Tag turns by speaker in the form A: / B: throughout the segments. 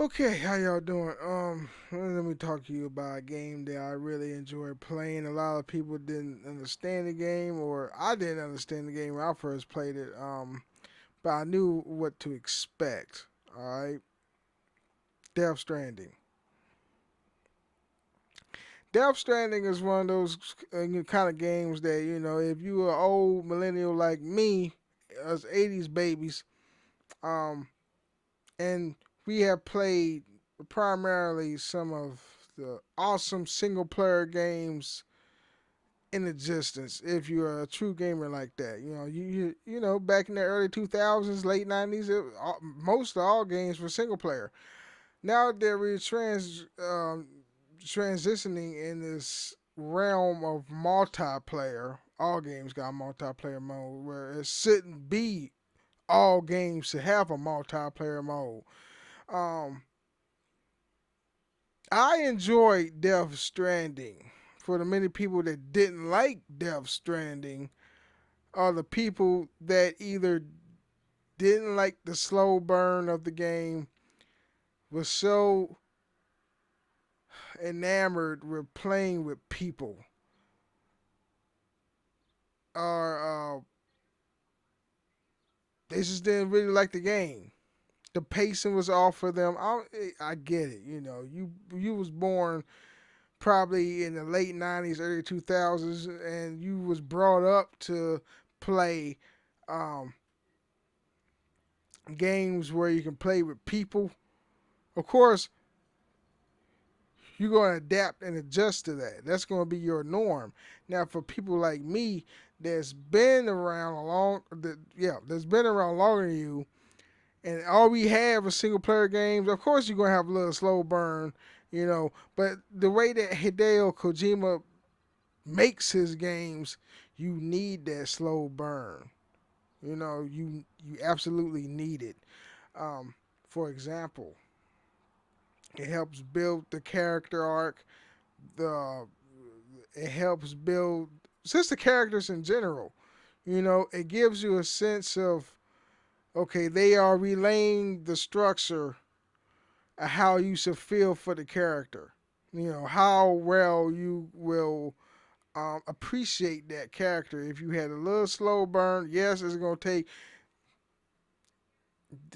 A: Okay, how y'all doing? Let me talk to you about a game that I really enjoyed playing. A lot of people didn't understand the game, or I didn't understand the game when I first played it. But I knew what to expect. All right, Death Stranding. Death Stranding is one of those kind of games that if you are old millennial like me, us '80s babies, um, and we have played primarily some of the awesome single player games in existence. If you're a true gamer like that, back in the early 2000s, late 90s, most of all games were single player. Now they're transitioning in this realm of multiplayer. All games got multiplayer mode, where it shouldn't be all games should have a multiplayer mode. Um, I enjoyed Death Stranding. For the many people that didn't like Death Stranding, are the people that either didn't like the slow burn of the game, was so enamored with playing with people, or they just didn't really like the game. The pacing was off for them. I get it. You was born probably in the late '90s, early 2000s, and you was brought up to play um, games where you can play with people. Of course, you're going to adapt and adjust to that. That's going to be your norm. Now, for people like me that's been around that's been around longer than you, and all we have is single player games. Of course, you're going to have a little slow burn, But the way that Hideo Kojima makes his games, you need that slow burn. You absolutely need it. Um, for example, it helps build the character arc. The It helps build just the characters in general. It gives you a sense of, okay, they are relaying the structure of how you should feel for the character. How well you will appreciate that character. If you had a little slow burn, yes, it's gonna take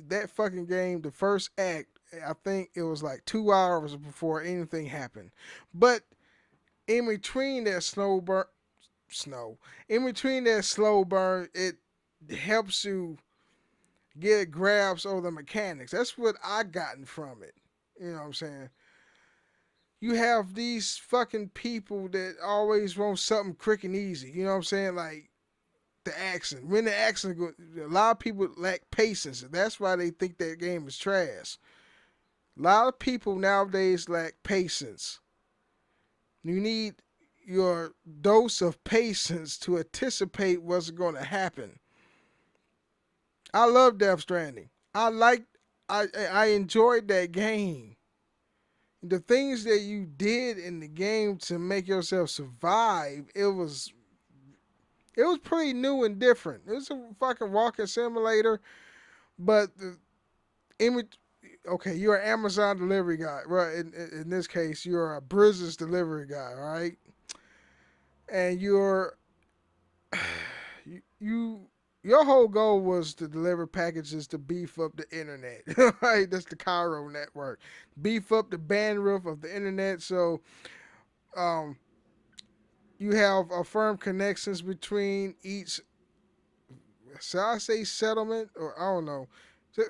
A: that fucking game. The first act, I think it was like 2 hours before anything happened. But in between that snow, in between that slow burn, it helps you get grabs over the mechanics. That's what I gotten from it. You know what I'm saying? You have these fucking people that always want something quick and easy. You know what I'm saying? Like the action. When the action go, a lot of people lack patience. That's why they think that game is trash. A lot of people nowadays lack patience. You need your dose of patience to anticipate what's going to happen. I love Death Stranding. I enjoyed that game. The things that you did in the game to make yourself survive, it was pretty new and different. It was a fucking walking simulator, but image. Okay, you're an Amazon delivery guy, right? In this case, you're a business delivery guy, right? And you your whole goal was to deliver packages to beef up the internet, right? That's the Cairo network. Beef up the bandwidth of the internet, so um, you have a firm connections between each. So I say settlement, or I don't know.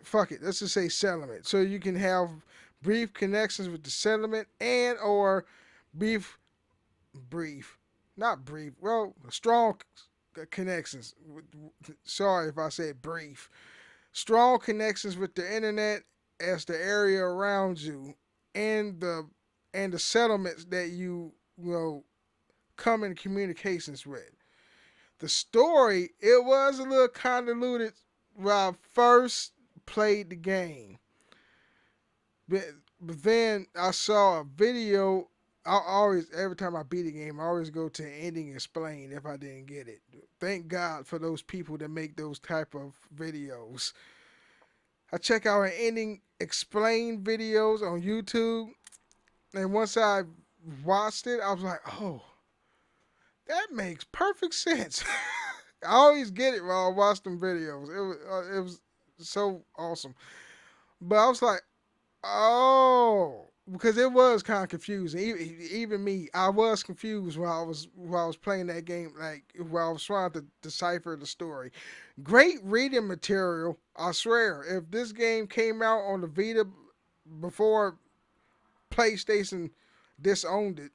A: Fuck it. Let's just say settlement. So you can have brief connections with the settlement and or brief, brief, not brief. Well, strong connections. Sorry if I said brief. Strong connections with the internet as the area around you and the settlements that you come in communications with. The story, it was a little convoluted when I first played the game. But, but then I saw a video. I always, every time I beat a game, I always go to ending explain if I didn't get it. Thank God for those people that make those type of videos. I check out an ending explained videos on YouTube, and once I watched it, I was like, oh, that makes perfect sense. I always get it when I watch them videos. It was so awesome. But I was like, oh, because it was kind of confusing. Even me, I was confused while I was playing that game. Like while I was trying to decipher the story. Great reading material. I swear, if this game came out on the Vita before PlayStation disowned it,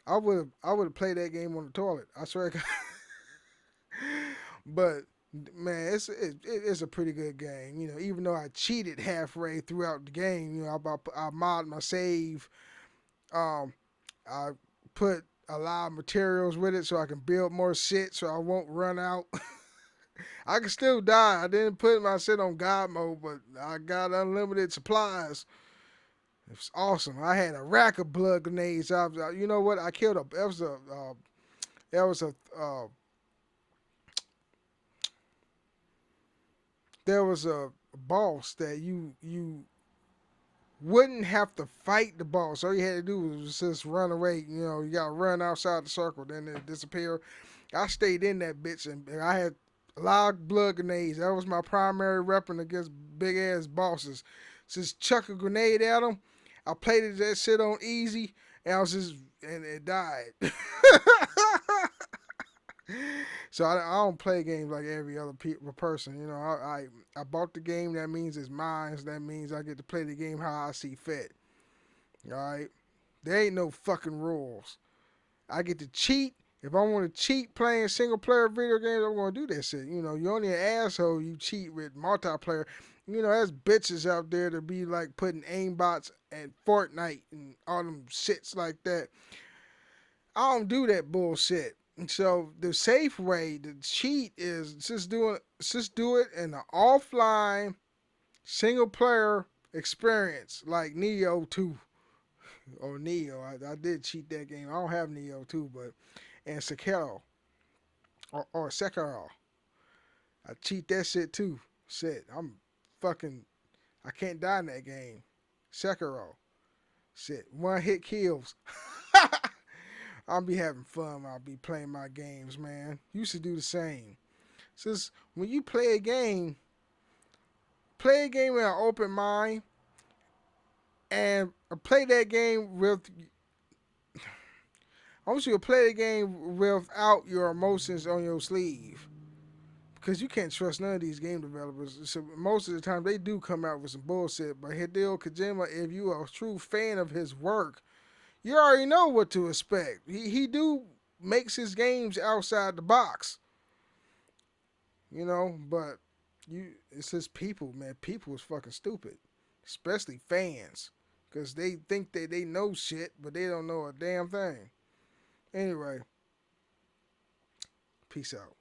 A: I would have played that game on the toilet. I swear. But man, it's a pretty good game. You know, even though I cheated halfway throughout the game, you know, I mod my save. Um, I put a lot of materials with it so I can build more shit so I won't run out. I can still die. I didn't put my shit on God mode, but I got unlimited supplies. It's awesome. I had a rack of blood grenades. You know what? I killed a. That was a. There was a boss that you wouldn't have to fight the boss. All you had to do was just run away. You know, you gotta run outside the circle, then it disappear. I stayed in that bitch, and I had a lot of blood grenades. That was my primary weapon against big ass bosses. Just chuck a grenade at them. I played that shit on easy, and I was just and it died. So I don't play games like every other person. You know, I bought the game. That means it's mine. That means I get to play the game how I see fit. All right. There ain't no fucking rules. I get to cheat. If I want to cheat playing single player video games, I'm going to do that shit. You know, you're only an asshole. You cheat with multiplayer. You know, there's bitches out there to be like putting aimbots at Fortnite and all them shits like that. I don't do that bullshit. And so the safe way to cheat is just do it in an offline single player experience like Neo 2 or Neo. I did cheat that game. I don't have Neo 2, but and Sekiro or Sekiro. I cheat that shit too. Shit, I'm fucking. I can't die in that game. Sekiro. Shit, one hit kills. I'll be having fun when I'll be playing my games, man. You should do the same. Since when you play a game with an open mind and play that game with. I want you to play the game without your emotions on your sleeve. Because you can't trust none of these game developers. So most of the time they do come out with some bullshit. But Hideo Kojima, if you are a true fan of his work, you already know what to expect. He do makes his games outside the box, you know. But it's just people, man. People is fucking stupid, especially fans, because they think they know shit, but they don't know a damn thing. Anyway, peace out.